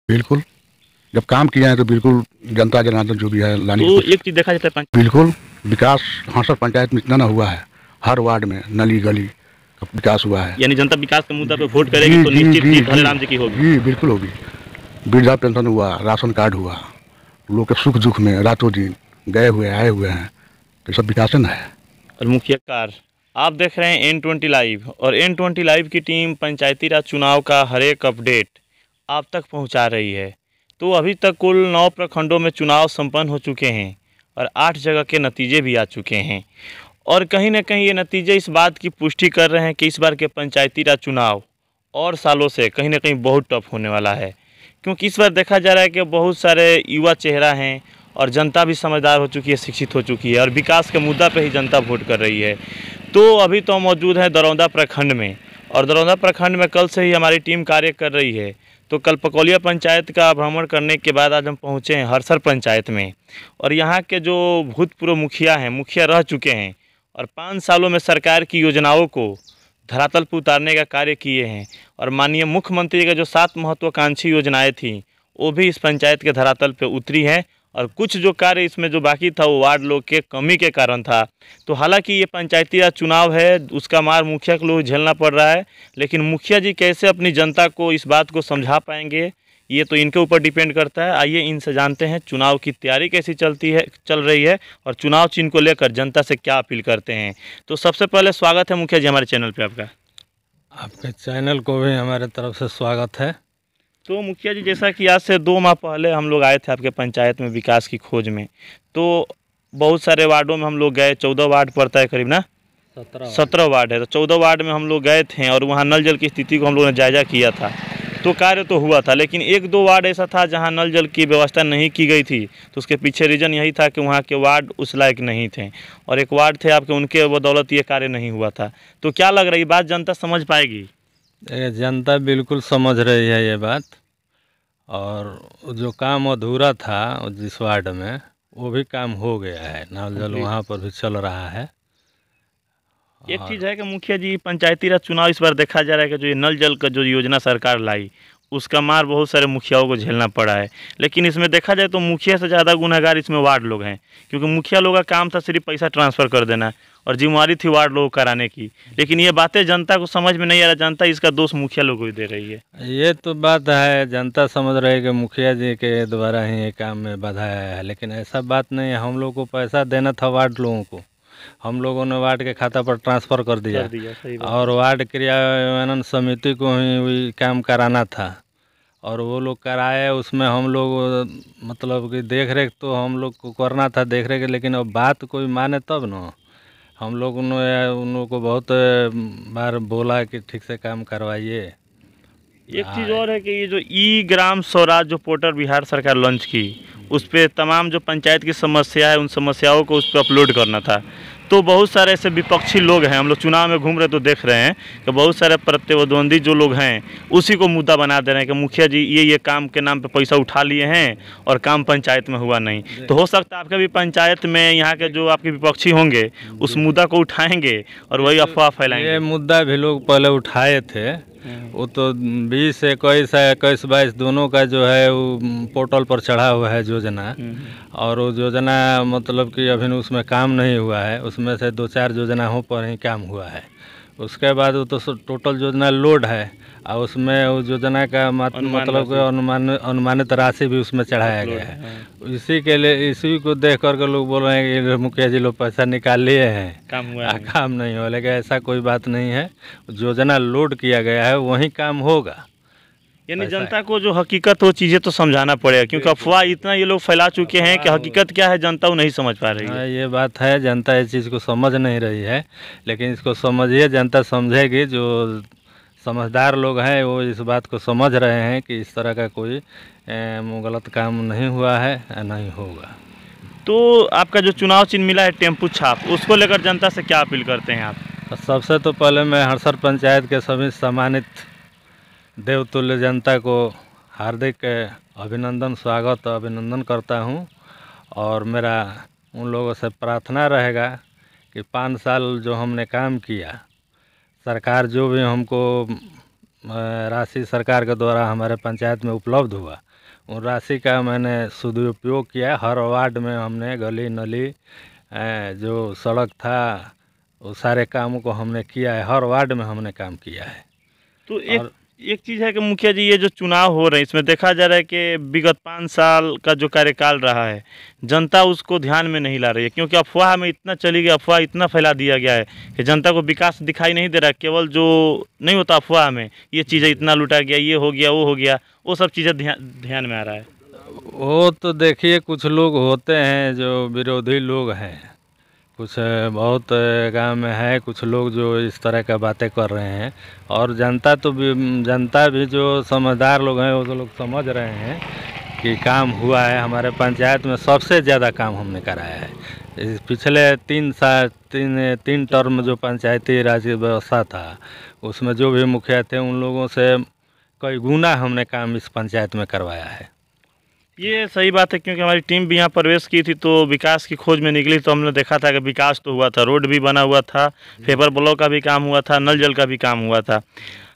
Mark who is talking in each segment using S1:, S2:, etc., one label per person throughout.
S1: बिल्कुल। जब काम किए हैं तो बिल्कुल जनता जनार्दन जो भी है लाने की
S2: तो
S1: कोशिश।
S2: एक चीज़ देखा जाता है
S1: बिल्कुल विकास हांसर पंचायत में इतना ना हुआ है, हर वार्ड में नली गली का विकास हुआ है।
S2: यानी जनता विकास के मुद्दा पे वोट
S1: जी
S2: करेगी तो
S1: जी
S2: निश्चित
S1: जी
S2: जीत
S1: जी
S2: हरेराम जी की होगी।
S1: जी बिल्कुल होगी। वृद्धा पेंशन हुआ, राशन कार्ड हुआ, लोग के सुख दुख में रातों दिन गए हुए आए हुए हैं, तो सब विकास है।
S2: और मुखिया कार आप देख रहे हैं N20 लाइव, और N20 लाइव की टीम पंचायती राज चुनाव का हर एक अपडेट आप तक पहुंचा रही है। तो अभी तक कुल 9 प्रखंडों में चुनाव संपन्न हो चुके हैं और 8 जगह के नतीजे भी आ चुके हैं। और कहीं ना कहीं ये नतीजे इस बात की पुष्टि कर रहे हैं कि इस बार के पंचायती राज चुनाव और सालों से कहीं ना कहीं बहुत टफ होने वाला है, क्योंकि इस बार देखा जा रहा है कि बहुत सारे युवा चेहरा हैं और जनता भी समझदार हो चुकी है, शिक्षित हो चुकी है, और विकास के मुद्दा पे ही जनता वोट कर रही है। तो अभी तो हम मौजूद हैं दरौंदा प्रखंड में, और दरौंदा प्रखंड में कल से ही हमारी टीम कार्य कर रही है। तो कल पकौलिया पंचायत का भ्रमण करने के बाद आज हम पहुँचे हैं हरसर पंचायत में, और यहाँ के जो भूतपूर्व मुखिया हैं, मुखिया रह चुके हैं और 5 सालों में सरकार की योजनाओं को धरातल पर उतारने का कार्य किए हैं, और माननीय मुख्यमंत्री का जो 7 महत्वाकांक्षी योजनाएं थीं वो भी इस पंचायत के धरातल पे उतरी हैं। और कुछ जो कार्य इसमें जो बाकी था वो वार्ड लोग के कमी के कारण था। तो हालांकि ये पंचायती राज चुनाव है, उसका मार मुखिया को लोग झेलना पड़ रहा है, लेकिन मुखिया जी कैसे अपनी जनता को इस बात को समझा पाएंगे ये तो इनके ऊपर डिपेंड करता है। आइए इनसे जानते हैं चुनाव की तैयारी कैसी चल रही है, और चुनाव चिन्ह को लेकर जनता से क्या अपील करते हैं। तो सबसे पहले स्वागत है मुखिया जी हमारे चैनल पे आपका।
S3: आपके चैनल को भी हमारे तरफ से स्वागत है।
S2: तो मुखिया जी, जैसा कि आज से 2 माह पहले हम लोग आए थे आपके पंचायत में विकास की खोज में, तो बहुत सारे वार्डों में हम लोग गए, 14 वार्ड पड़ता है करीब ना, 17 वार्ड है, तो 14 वार्ड में हम लोग गए थे और वहाँ नल जल की स्थिति को हम लोगों ने जायजा किया था। तो कार्य तो हुआ था, लेकिन 1-2 वार्ड ऐसा था जहाँ नल जल की व्यवस्था नहीं की गई थी। तो उसके पीछे रीज़न यही था कि वहाँ के वार्ड उस लायक नहीं थे, और एक वार्ड थे आपके, उनके बदौलत ये कार्य नहीं हुआ था। तो क्या लग रहा है ये बात जनता समझ पाएगी?
S3: जनता बिल्कुल समझ रही है ये बात, और जो काम अधूरा था जिस वार्ड में वो भी काम हो गया है, नल जल वहाँ पर भी चल रहा है।
S2: एक चीज़ है कि मुखिया जी, पंचायती राज चुनाव इस बार देखा जा रहा है कि जो ये नल जल का जो योजना सरकार लाई उसका मार बहुत सारे मुखियाओं को झेलना पड़ा है। लेकिन इसमें देखा जाए तो मुखिया से ज़्यादा गुनहगार इसमें वार्ड लोग हैं, क्योंकि मुखिया लोगों का काम था सिर्फ पैसा ट्रांसफ़र कर देना, और जिम्मेवारी थी वार्ड लोग कराने की। लेकिन ये बातें जनता को समझ में नहीं आ रहा, जनता इसका दोष मुखिया लोगों को दे रही है।
S3: ये तो बात है, जनता समझ रही है कि मुखिया जी के द्वारा ही ये काम में बाधा है, लेकिन ऐसा बात नहीं है। हम लोग को पैसा देना था वार्ड लोगों को, हम लोगों ने वार्ड के खाता पर ट्रांसफ़र कर दिया,
S2: सही बात।
S3: और वार्ड क्रियान्वयन समिति को ही काम कराना था, और वो लोग कराए। उसमें हम लोग मतलब कि देख रेख तो हम लोग को करना था, देख रेख, लेकिन अब बात कोई माने तब ना। हम लोगों ने उन लोगों को बहुत बार बोला कि ठीक से काम करवाइए।
S2: एक चीज़ और है कि ये जो ई ग्राम स्वराज जो पोर्टल बिहार सरकार लॉन्च की, उस पर तमाम जो पंचायत की समस्या है उन समस्याओं को उस पर अपलोड करना था। तो बहुत सारे ऐसे विपक्षी लोग हैं, हम लोग चुनाव में घूम रहे तो देख रहे हैं कि बहुत सारे प्रतिद्वंदी जो लोग हैं उसी को मुद्दा बना दे रहे हैं कि मुखिया जी ये काम के नाम पे पैसा उठा लिए हैं और काम पंचायत में हुआ नहीं। तो हो सकता है आपका भी पंचायत में यहाँ के जो आपके विपक्षी होंगे उस मुद्दा को उठाएंगे और वही अफवाह फैलाएंगे।
S3: ये मुद्दा भी लोग पहले उठाए थे, वो तो 20, 21, 21, 22 दोनों का जो है वो पोर्टल पर चढ़ा हुआ है योजना, और वो योजना मतलब कि अभी उसमें काम नहीं हुआ है। उसमें से 2-4 योजनाओं पर ही काम हुआ है, उसके बाद वो तो टोटल योजना लोड है, और उसमें उस योजना का मतलब कि अनुमानित राशि भी उसमें चढ़ाया गया है। इसी के लिए, इसी को देख कर के लोग बोल रहे हैं कि मुखिया जी लोग पैसा निकाल लिए हैं, काम नहीं हो। लेकिन ऐसा कोई बात नहीं है, योजना लोड किया गया है वहीं काम होगा।
S2: यानी जनता को जो हकीकत वो चीज़ें तो समझाना पड़ेगा, क्योंकि अफवाह इतना ये लोग फैला चुके हैं कि हकीकत क्या है जनता वो नहीं समझ पा रही है।
S3: ये बात है, जनता इस चीज़ को समझ नहीं रही है, लेकिन इसको समझिए, जनता समझेगी। जो समझदार लोग हैं वो इस बात को समझ रहे हैं कि इस तरह का कोई गलत काम नहीं हुआ है, नहीं होगा।
S2: तो आपका जो चुनाव चिन्ह मिला है टेम्पू छाप, उसको लेकर जनता से क्या अपील करते हैं आप?
S3: सबसे तो पहले मैं हरसर पंचायत के सभी सम्मानित देवतुल्य जनता को हार्दिक अभिनंदन, स्वागत, अभिनंदन करता हूं, और मेरा उन लोगों से प्रार्थना रहेगा कि 5 साल जो हमने काम किया, सरकार जो भी हमको राशि सरकार के द्वारा हमारे पंचायत में उपलब्ध हुआ, उन राशि का मैंने सदुपयोग किया। हर वार्ड में हमने गली नली जो सड़क था वो सारे कामों को हमने किया है, हर वार्ड में हमने काम किया है।
S2: तो एक चीज़ है कि मुखिया जी, ये जो चुनाव हो रहे हैं इसमें देखा जा रहा है कि विगत 5 साल का जो कार्यकाल रहा है जनता उसको ध्यान में नहीं ला रही है, क्योंकि अफवाह में इतना चली गई, अफवाह इतना फैला दिया गया है कि जनता को विकास दिखाई नहीं दे रहा। केवल जो नहीं होता अफवाह में, ये चीज़ें इतना लूटा गया, ये हो गया, वो हो गया, वो सब चीज़ें ध्यान में आ रहा है।
S3: वो तो देखिए कुछ लोग होते हैं जो विरोधी लोग हैं, कुछ बहुत गांव में है कुछ लोग जो इस तरह का बातें कर रहे हैं, और जनता भी जो समझदार लोग हैं वो तो लोग समझ रहे हैं कि काम हुआ है। हमारे पंचायत में सबसे ज़्यादा काम हमने कराया है। इस पिछले 3 टर्म जो पंचायती राज व्यवस्था था उसमें जो भी मुखिया थे उन लोगों से कई गुना हमने काम इस पंचायत में करवाया है।
S2: ये सही बात है, क्योंकि हमारी टीम भी यहाँ प्रवेश की थी तो विकास की खोज में निकली, तो हमने देखा था कि विकास तो हुआ था, रोड भी बना हुआ था, पेपर ब्लॉक का भी काम हुआ था, नल जल का भी काम हुआ था।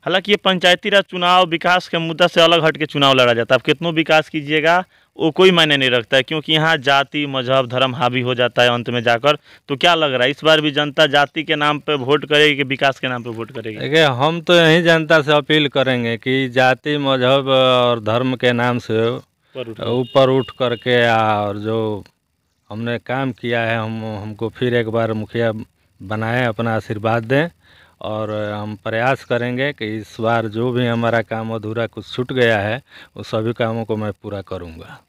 S2: हालांकि ये पंचायती राज चुनाव विकास के मुद्दा से अलग हट के चुनाव लड़ा जाता है। अब कितनों विकास कीजिएगा वो कोई मायने नहीं रखता है, क्योंकि यहाँ जाति मजहब धर्म हावी हो जाता है अंत में जाकर। तो क्या लग रहा है इस बार भी जनता जाति के नाम पे वोट करेगी कि विकास के नाम पे वोट करेगी?
S3: देखिए हम तो यही जनता से अपील करेंगे कि जाति मजहब और धर्म के नाम से ऊपर उठ करके और जो हमने काम किया है हमको फिर एक बार मुखिया बनाएं, अपना आशीर्वाद दें, और हम प्रयास करेंगे कि इस बार जो भी हमारा काम अधूरा कुछ छूट गया है उस सभी कामों को मैं पूरा करूंगा।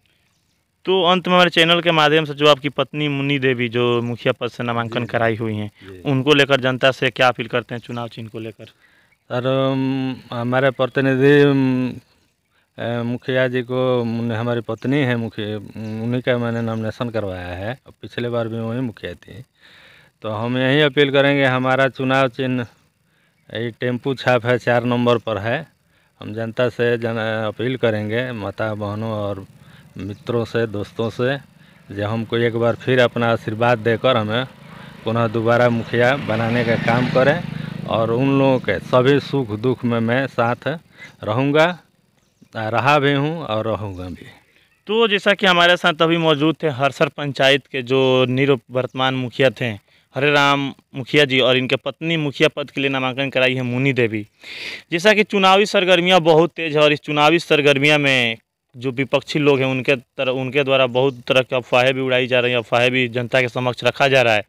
S2: तो अंत में हमारे चैनल के माध्यम से जो आपकी पत्नी मुन्नी देवी जो मुखिया पद से नामांकन कराई हुई हैं, उनको लेकर जनता से क्या अपील करते हैं चुनाव चिन्ह को लेकर?
S3: सर हमारे प्रतिनिधि मुखिया जी को, हमारी पत्नी है मुखिया, उन्हीं का मैंने नॉमिनेशन करवाया है, पिछले बार भी वही मुखिया थी। तो हम यही अपील करेंगे, हमारा चुनाव चिन्ह ये टेम्पू छाप है, 4 नंबर पर है। हम जनता से अपील करेंगे, माता बहनों और मित्रों से, दोस्तों से, जो हमको एक बार फिर अपना आशीर्वाद देकर हमें पुनः दोबारा मुखिया बनाने का काम करें, और उन लोगों के सभी सुख दुख में मैं साथ रहूँगा, रहा भी हूँ और रहूँगा भी।
S2: तो जैसा कि हमारे साथ अभी मौजूद थे हरसर पंचायत के जो निवर्तमान मुखिया थे हरे राम मुखिया जी, और इनके पत्नी मुखिया पद के लिए नामांकन कराई है मुन्नी देवी। जैसा कि चुनावी सरगर्मियां बहुत तेज़ है, और इस चुनावी सरगर्मियां में जो विपक्षी लोग हैं उनके द्वारा बहुत तरह की अफवाहें भी उड़ाई जा रही हैं, अफवाहें भी जनता के समक्ष रखा जा रहा है।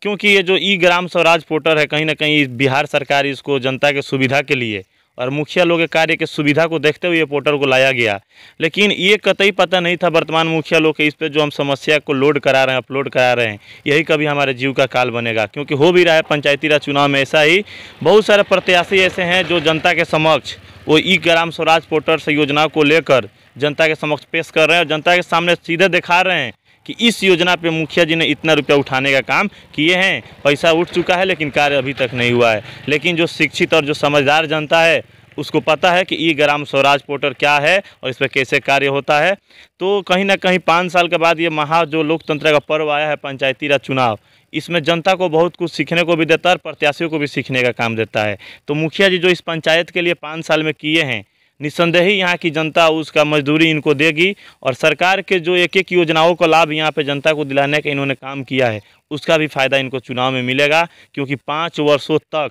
S2: क्योंकि ये जो ई ग्राम स्वराज पोर्टल है, कहीं ना कहीं बिहार सरकार इसको जनता के सुविधा के लिए और मुखिया लोग के कार्य के सुविधा को देखते हुए ये पोर्टल को लाया गया। लेकिन ये कतई पता नहीं था वर्तमान मुखिया लोग के इस पे जो हम समस्या को लोड करा रहे हैं, अपलोड करा रहे हैं, यही कभी हमारे जीव का काल बनेगा। क्योंकि हो भी रहा है पंचायती राज चुनाव में ऐसा ही, बहुत सारे प्रत्याशी ऐसे हैं जो जनता के समक्ष वो ई ग्राम स्वराज पोर्टल से योजना को लेकर जनता के समक्ष पेश कर रहे हैं, और जनता के सामने सीधे दिखा रहे हैं कि इस योजना पे मुखिया जी ने इतना रुपया उठाने का काम किए हैं, पैसा उठ चुका है, लेकिन कार्य अभी तक नहीं हुआ है। लेकिन जो शिक्षित और जो समझदार जनता है उसको पता है कि ई ग्राम स्वराज पोर्टल क्या है और इस पर कैसे कार्य होता है। तो कहीं ना कहीं 5 साल के बाद ये जो लोकतंत्र का पर्व आया है पंचायती राज चुनाव, इसमें जनता को बहुत कुछ सीखने को भी देता है और प्रत्याशियों को भी सीखने का काम देता है। तो मुखिया जी जो इस पंचायत के लिए 5 साल में किए हैं, निस्संदेह ही यहाँ की जनता उसका मजदूरी इनको देगी, और सरकार के जो एक एक योजनाओं का लाभ यहाँ पे जनता को दिलाने का इन्होंने काम किया है उसका भी फ़ायदा इनको चुनाव में मिलेगा। क्योंकि 5 वर्षों तक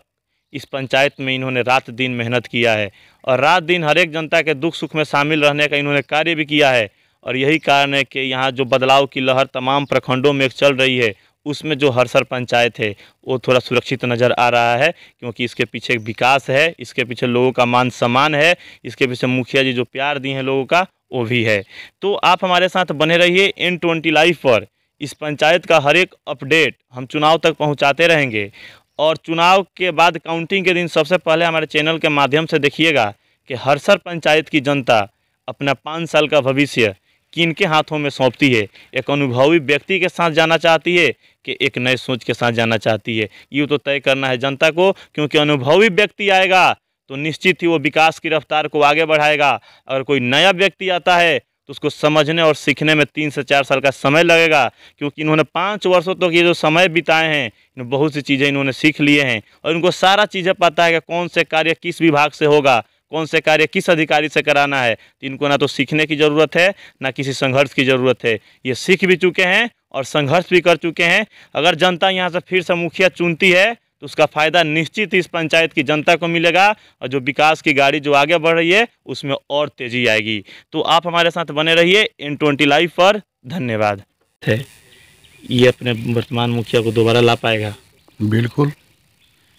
S2: इस पंचायत में इन्होंने रात दिन मेहनत किया है, और रात दिन हर एक जनता के दुख सुख में शामिल रहने का इन्होंने कार्य भी किया है। और यही कारण है कि यहाँ जो बदलाव की लहर तमाम प्रखंडों में चल रही है, उसमें जो हरसर पंचायत है वो थोड़ा सुरक्षित नज़र आ रहा है, क्योंकि इसके पीछे एक विकास है, इसके पीछे लोगों का मान सम्मान है, इसके पीछे मुखिया जी जो प्यार दिए हैं लोगों का वो भी है। तो आप हमारे साथ बने रहिए N20 लाइव पर। इस पंचायत का हर एक अपडेट हम चुनाव तक पहुंचाते रहेंगे, और चुनाव के बाद काउंटिंग के दिन सबसे पहले हमारे चैनल के माध्यम से देखिएगा कि हरसर पंचायत की जनता अपना 5 साल का भविष्य किनके हाथों में सौंपती है। एक अनुभवी व्यक्ति के साथ जाना चाहती है कि एक नए सोच के साथ जाना चाहती है, ये तो तय करना है जनता को। क्योंकि अनुभवी व्यक्ति आएगा तो निश्चित ही वो विकास की रफ्तार को आगे बढ़ाएगा। अगर कोई नया व्यक्ति आता है तो उसको समझने और सीखने में 3 से 4 साल का समय लगेगा, क्योंकि इन्होंने 5 वर्षों तक ये जो समय बिताए हैं, इन्होंने बहुत सी चीज़ें इन्होंने सीख लिए हैं और इनको सारा चीज़ें पता है कि कौन से कार्य किस विभाग से होगा, कौन से कार्य किस अधिकारी से कराना है। तो इनको ना तो सीखने की ज़रूरत है, ना किसी संघर्ष की ज़रूरत है। ये सीख भी चुके हैं और संघर्ष भी कर चुके हैं। अगर जनता यहाँ से फिर से मुखिया चुनती है तो उसका फ़ायदा निश्चित इस पंचायत की जनता को मिलेगा और जो विकास की गाड़ी जो आगे बढ़ रही है उसमें और तेज़ी आएगी। तो आप हमारे साथ बने रहिए N20 लाइव पर। धन्यवाद। ये अपने वर्तमान मुखिया को दोबारा ला पाएगा?
S1: बिल्कुल,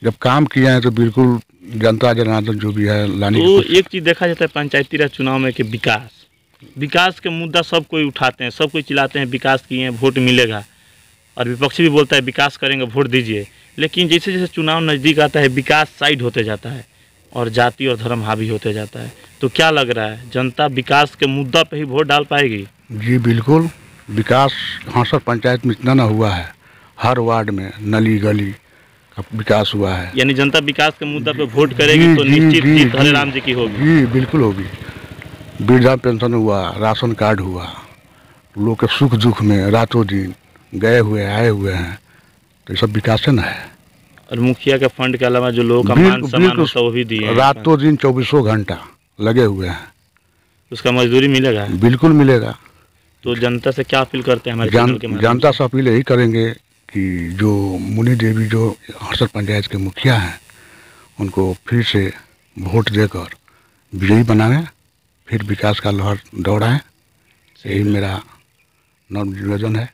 S1: जब काम किया है तो बिल्कुल जनता जनार्दन जो भी है लाने
S2: तो एक चीज़ देखा जाता है पंचायती राज चुनाव में कि विकास के मुद्दा सब कोई उठाते हैं, सब कोई चिल्लाते हैं विकास किए हैं, वोट मिलेगा, और विपक्ष भी बोलता है विकास करेंगे, वोट दीजिए। लेकिन जैसे जैसे चुनाव नज़दीक आता है विकास साइड होते जाता है और जाति और धर्म हावी होते जाता है। तो क्या लग रहा है, जनता विकास के मुद्दा पे ही वोट डाल पाएगी?
S1: जी बिल्कुल, विकास हांसर पंचायत में इतना ना हुआ है, हर वार्ड में नली गली का विकास हुआ है।
S2: यानी जनता विकास के मुद्दा पे वोट करेगी तो निश्चित जीत हरेराम जी की होगी।
S1: जी बिल्कुल होगी। वृद्धा पेंशन हुआ, राशन कार्ड हुआ, लोग के सुख दुख में रातों दिन गए हुए आए हुए हैं, तो ये सब विकास है ना है।
S2: और मुखिया के फंड के अलावा जो लोगों का मान सम्मान होता है वो भी दिए हैं।
S1: रातों दिन 24 घंटा लगे हुए हैं।
S2: उसका मजदूरी मिलेगा?
S1: बिल्कुल मिलेगा।
S2: तो जनता से क्या अपील करते हैं हमारे चैनल के माध्यम से?
S1: जनता से अपील यही करेंगे कि जो मुनि देवी जो हांसर पंचायत के मुखिया हैं उनको फिर से वोट देकर विजयी बनाएं, फिर विकास का लहर दौड़ाएं। यही मेरा निवेदन है।